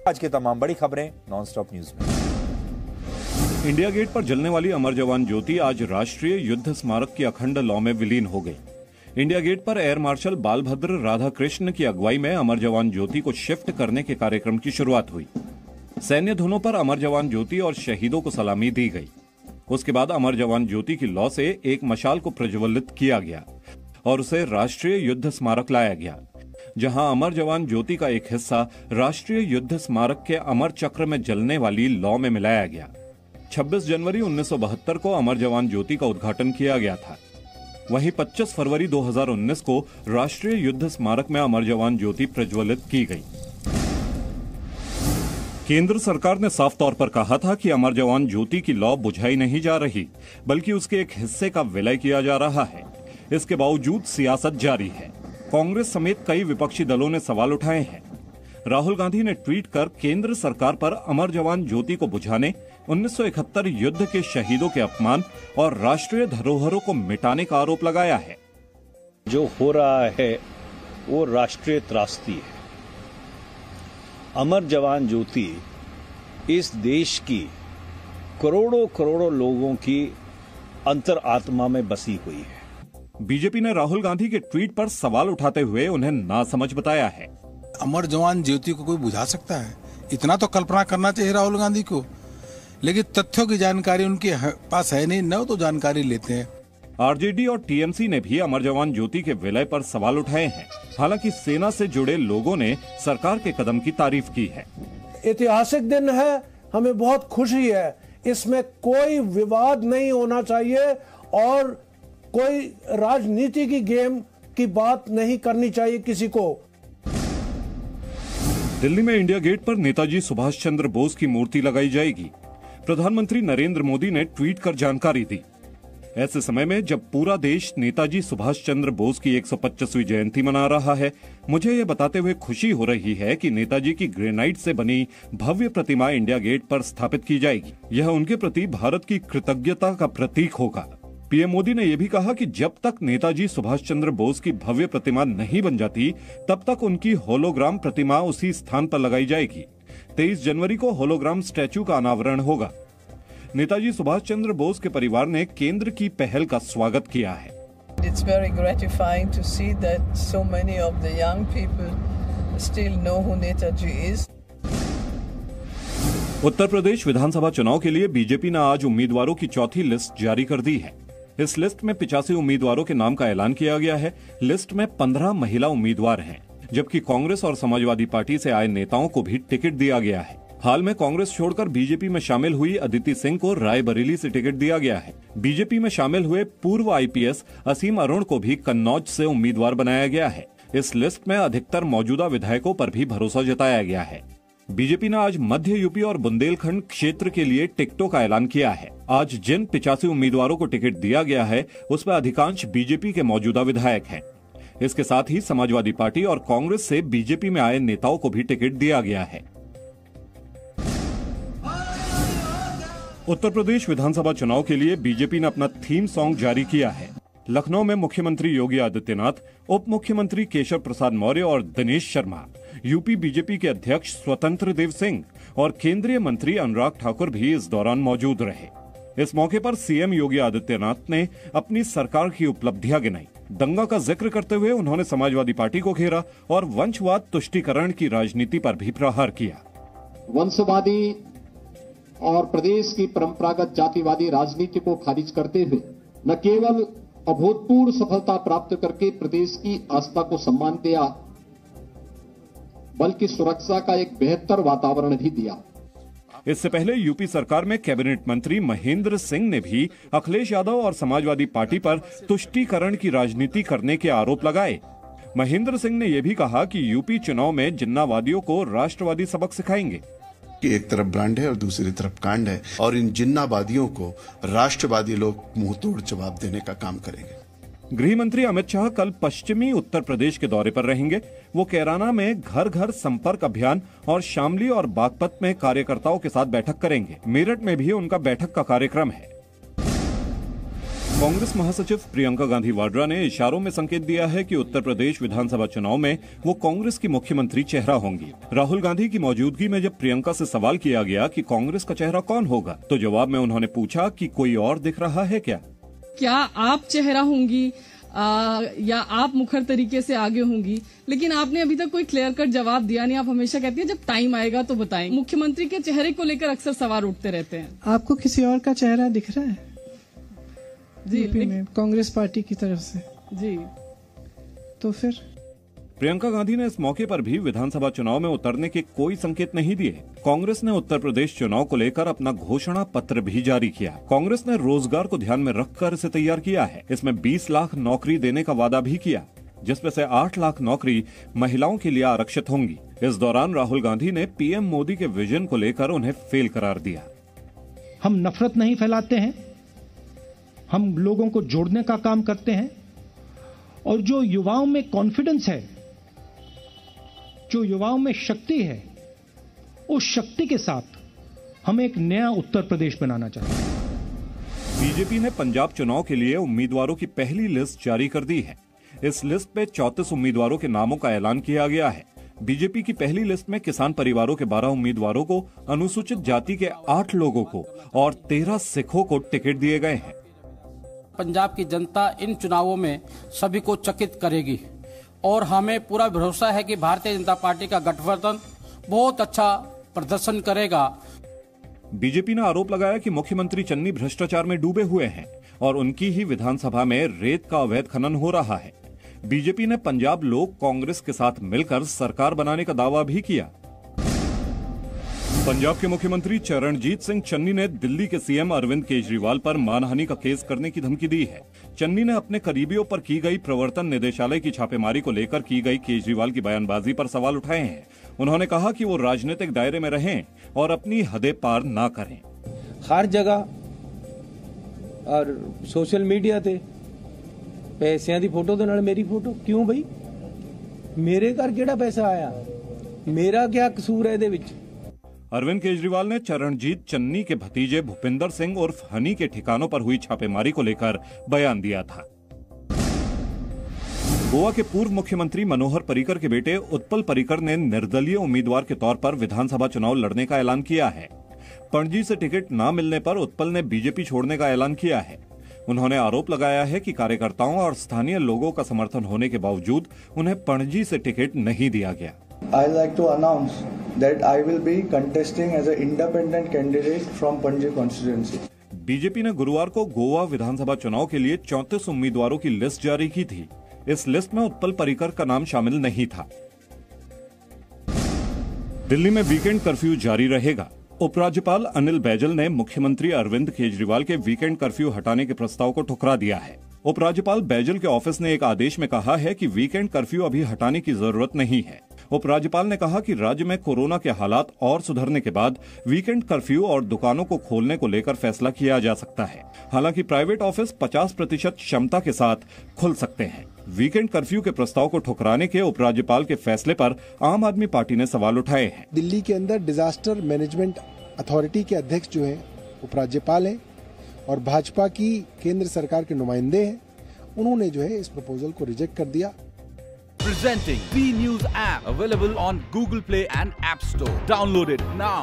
आज की तमाम बड़ी खबरें नॉनस्टॉप न्यूज में। इंडिया गेट पर जलने वाली अमर जवान ज्योति आज राष्ट्रीय युद्ध स्मारक की अखंड लौ में विलीन हो गई। इंडिया गेट पर एयर मार्शल बालभद्र राधाकृष्ण की अगुवाई में अमर जवान ज्योति को शिफ्ट करने के कार्यक्रम की शुरुआत हुई। सैन्य धुनों पर अमर जवान ज्योति और शहीदों को सलामी दी गई। उसके बाद अमर जवान ज्योति की लौ से एक मशाल को प्रज्वलित किया गया और उसे राष्ट्रीय युद्ध स्मारक लाया गया, जहां अमर जवान ज्योति का एक हिस्सा राष्ट्रीय युद्ध स्मारक के अमर चक्र में जलने वाली लौ में मिलाया गया। 26 जनवरी 1972 को अमर जवान ज्योति का उद्घाटन किया गया था। वहीं 25 फरवरी 2019 को राष्ट्रीय युद्ध स्मारक में अमर जवान ज्योति प्रज्वलित की गई। केंद्र सरकार ने साफ तौर पर कहा था कि अमर जवान ज्योति की लौ बुझाई नहीं जा रही, बल्कि उसके एक हिस्से का विलय किया जा रहा है। इसके बावजूद सियासत जारी है। कांग्रेस समेत कई विपक्षी दलों ने सवाल उठाए हैं। राहुल गांधी ने ट्वीट कर केंद्र सरकार पर अमर जवान ज्योति को बुझाने, 1971 युद्ध के शहीदों के अपमान और राष्ट्रीय धरोहरों को मिटाने का आरोप लगाया है। जो हो रहा है वो राष्ट्रीय त्रासदी है। अमर जवान ज्योति इस देश की करोड़ों करोड़ों लोगों की अंतरात्मा में बसी हुई है। बीजेपी ने राहुल गांधी के ट्वीट पर सवाल उठाते हुए उन्हें नासमझ बताया है। अमर जवान ज्योति को कोई बुझा सकता है? इतना तो कल्पना करना चाहिए राहुल गांधी को। लेकिन तथ्यों की जानकारी उनके पास है नहीं, न तो जानकारी लेते हैं। आरजेडी और टीएमसी ने भी अमर जवान ज्योति के विलय पर सवाल उठाए हैं। हालांकि सेना से जुड़े लोगों ने सरकार के कदम की तारीफ की है। ऐतिहासिक दिन है, हमें बहुत खुशी है। इसमें कोई विवाद नहीं होना चाहिए और कोई राजनीति की गेम की बात नहीं करनी चाहिए किसी को। दिल्ली में इंडिया गेट पर नेताजी सुभाष चंद्र बोस की मूर्ति लगाई जाएगी। प्रधानमंत्री नरेंद्र मोदी ने ट्वीट कर जानकारी दी। ऐसे समय में जब पूरा देश नेताजी सुभाष चंद्र बोस की 125वीं जयंती मना रहा है, मुझे ये बताते हुए खुशी हो रही है कि नेताजी की ग्रेनाइट से बनी भव्य प्रतिमा इंडिया गेट पर स्थापित की जाएगी। यह उनके प्रति भारत की कृतज्ञता का प्रतीक होगा। पीएम मोदी ने यह भी कहा कि जब तक नेताजी सुभाष चंद्र बोस की भव्य प्रतिमा नहीं बन जाती, तब तक उनकी होलोग्राम प्रतिमा उसी स्थान पर लगाई जाएगी। 23 जनवरी को होलोग्राम स्टैचू का अनावरण होगा। नेताजी सुभाष चंद्र बोस के परिवार ने केंद्र की पहल का स्वागत किया है। It's very gratifying to see that so many of the young people still know who Netaji is. Uttar Pradesh विधानसभा चुनाव के लिए बीजेपी ने आज उम्मीदवारों की चौथी लिस्ट जारी कर दी है। इस लिस्ट में 85 उम्मीदवारों के नाम का ऐलान किया गया है। लिस्ट में 15 महिला उम्मीदवार हैं, जबकि कांग्रेस और समाजवादी पार्टी से आए नेताओं को भी टिकट दिया गया है। हाल में कांग्रेस छोड़कर बीजेपी में शामिल हुई अदिति सिंह को रायबरेली से टिकट दिया गया है। बीजेपी में शामिल हुए पूर्व आईपीएस असीम अरुण को भी कन्नौज से उम्मीदवार बनाया गया है। इस लिस्ट में अधिकतर मौजूदा विधायकों पर भी भरोसा जताया गया है। बीजेपी ने आज मध्य यूपी और बुंदेलखंड क्षेत्र के लिए टिकटों का ऐलान किया है। आज जिन 85 उम्मीदवारों को टिकट दिया गया है, उसमें अधिकांश बीजेपी के मौजूदा विधायक हैं। इसके साथ ही समाजवादी पार्टी और कांग्रेस से बीजेपी में आए नेताओं को भी टिकट दिया गया है। उत्तर प्रदेश विधानसभा चुनाव के लिए बीजेपी ने अपना थीम सॉन्ग जारी किया है। लखनऊ में मुख्यमंत्री योगी आदित्यनाथ, उप मुख्यमंत्री केशव प्रसाद मौर्य और दिनेश शर्मा, यूपी बीजेपी के अध्यक्ष स्वतंत्र देव सिंह और केंद्रीय मंत्री अनुराग ठाकुर भी इस दौरान मौजूद रहे। इस मौके पर सीएम योगी आदित्यनाथ ने अपनी सरकार की उपलब्धियां गिनाई। दंगा का जिक्र करते हुए उन्होंने समाजवादी पार्टी को घेरा और वंशवाद तुष्टीकरण की राजनीति पर भी प्रहार किया। वंशवादी और प्रदेश की परंपरागत जातिवादी राजनीति को खारिज करते हुए न केवल अभूतपूर्व सफलता प्राप्त करके प्रदेश की आस्था को सम्मान दिया, बल्कि सुरक्षा का एक बेहतर वातावरण भी दिया। इससे पहले यूपी सरकार में कैबिनेट मंत्री महेंद्र सिंह ने भी अखिलेश यादव और समाजवादी पार्टी पर तुष्टीकरण की राजनीति करने के आरोप लगाए। महेंद्र सिंह ने यह भी कहा कि यूपी चुनाव में जिन्नावादियों को राष्ट्रवादी सबक सिखाएंगे। कि एक तरफ ब्रांड है और दूसरी तरफ कांड है, और इन जिन्नावादियों को राष्ट्रवादी लोग मुंहतोड़ जवाब देने का काम करेंगे। गृह मंत्री अमित शाह कल पश्चिमी उत्तर प्रदेश के दौरे पर रहेंगे। वो कैराना में घर घर संपर्क अभियान और शामली और बागपत में कार्यकर्ताओं के साथ बैठक करेंगे। मेरठ में भी उनका बैठक का कार्यक्रम है। कांग्रेस महासचिव प्रियंका गांधी वाड्रा ने इशारों में संकेत दिया है कि उत्तर प्रदेश विधानसभा चुनाव में वो कांग्रेस की मुख्यमंत्री चेहरा होंगी। राहुल गांधी की मौजूदगी में जब प्रियंका से सवाल किया गया कि कांग्रेस का चेहरा कौन होगा, तो जवाब में उन्होंने पूछा कि कोई और दिख रहा है क्या आप चेहरा होंगी या आप मुखर तरीके से आगे होंगी, लेकिन आपने अभी तक कोई क्लियर कट जवाब दिया नहीं। आप हमेशा कहती हैं जब टाइम आएगा तो बताएं। मुख्यमंत्री के चेहरे को लेकर अक्सर सवाल उठते रहते हैं। आपको किसी और का चेहरा दिख रहा है यूपी में कांग्रेस पार्टी की तरफ से? जी, तो फिर प्रियंका गांधी ने इस मौके पर भी विधानसभा चुनाव में उतरने के कोई संकेत नहीं दिए। कांग्रेस ने उत्तर प्रदेश चुनाव को लेकर अपना घोषणा पत्र भी जारी किया। कांग्रेस ने रोजगार को ध्यान में रखकर इसे तैयार किया है। इसमें 20 लाख नौकरी देने का वादा भी किया, जिसमें से 8 लाख नौकरी महिलाओं के लिए आरक्षित होंगी। इस दौरान राहुल गांधी ने पीएम मोदी के विजन को लेकर उन्हें फेल करार दिया। हम नफरत नहीं फैलाते हैं, हम लोगों को जोड़ने का काम करते हैं, और जो युवाओं में कॉन्फिडेंस है, जो युवाओं में शक्ति है, उस शक्ति के साथ हम एक नया उत्तर प्रदेश बनाना चाहते हैं। बीजेपी ने पंजाब चुनाव के लिए उम्मीदवारों की पहली लिस्ट जारी कर दी है। इस लिस्ट पे 34 उम्मीदवारों के नामों का ऐलान किया गया है। बीजेपी की पहली लिस्ट में किसान परिवारों के 12 उम्मीदवारों को, अनुसूचित जाति के 8 लोगों को और 13 सिखों को टिकट दिए गए हैं। पंजाब की जनता इन चुनावों में सभी को चकित करेगी और हमें पूरा भरोसा है कि भारतीय जनता पार्टी का गठबंधन बहुत अच्छा प्रदर्शन करेगा। बीजेपी ने आरोप लगाया कि मुख्यमंत्री चन्नी भ्रष्टाचार में डूबे हुए हैं और उनकी ही विधानसभा में रेत का अवैध खनन हो रहा है। बीजेपी ने पंजाब लोग कांग्रेस के साथ मिलकर सरकार बनाने का दावा भी किया। पंजाब के मुख्यमंत्री चरणजीत सिंह चन्नी ने दिल्ली के सीएम अरविंद केजरीवाल पर मानहानि का केस करने की धमकी दी है। चन्नी ने अपने करीबियों पर की गई प्रवर्तन निदेशालय की छापेमारी को लेकर की गई केजरीवाल की बयानबाजी पर सवाल उठाए हैं। उन्होंने कहा कि वो राजनीतिक दायरे में रहें और अपनी हदें पार ना करें। हर जगह और सोशल मीडिया ते पैसिਆਂ ਦੀ फोटो ਦੇ ਨਾਲ मेरी फोटो क्यों भाई? मेरे घर ਕਿਹੜਾ पैसा आया? मेरा क्या कसूर है ਇਹਦੇ ਵਿੱਚ? अरविंद केजरीवाल ने चरणजीत चन्नी के भतीजे भूपिंदर सिंह उर्फ हनी के ठिकानों पर हुई छापेमारी को लेकर बयान दिया था। गोवा के पूर्व मुख्यमंत्री मनोहर पर्रिकर के बेटे उत्पल पर्रिकर ने निर्दलीय उम्मीदवार के तौर पर विधानसभा चुनाव लड़ने का ऐलान किया है। पणजी से टिकट न मिलने पर उत्पल ने बीजेपी छोड़ने का ऐलान किया है। उन्होंने आरोप लगाया है कि कार्यकर्ताओं और स्थानीय लोगों का समर्थन होने के बावजूद उन्हें पणजी से टिकट नहीं दिया गया। I'd like to announce that I will be contesting as an independent candidate from Panji constituency. BJP ने गुरुवार को गोवा विधानसभा चुनाव के लिए 34 उम्मीदवारों की लिस्ट जारी की थी। इस लिस्ट में उत्पल पर्रिकर का नाम शामिल नहीं था। दिल्ली में वीकेंड कर्फ्यू जारी रहेगा। उपराज्यपाल अनिल बैजल ने मुख्यमंत्री अरविंद केजरीवाल के वीकेंड कर्फ्यू हटाने के प्रस्ताव को ठुकरा दिया है। उपराज्यपाल बैजल के ऑफिस ने एक आदेश में कहा है कि वीकेंड कर्फ्यू अभी हटाने की जरूरत नहीं है। उपराज्यपाल ने कहा कि राज्य में कोरोना के हालात और सुधरने के बाद वीकेंड कर्फ्यू और दुकानों को खोलने को लेकर फैसला किया जा सकता है। हालांकि प्राइवेट ऑफिस 50% क्षमता के साथ खुल सकते हैं। वीकेंड कर्फ्यू के प्रस्ताव को ठुकराने के उपराज्यपाल के फैसले पर आम आदमी पार्टी ने सवाल उठाए हैं। दिल्ली के अंदर डिजास्टर मैनेजमेंट अथॉरिटी के अध्यक्ष जो हैं उपराज्यपाल हैं और भाजपा की केंद्र सरकार के नुमाइंदे हैं, उन्होंने जो है इस प्रपोजल को रिजेक्ट कर दिया। Presenting B News app available on Google Play and App Store. Download it now.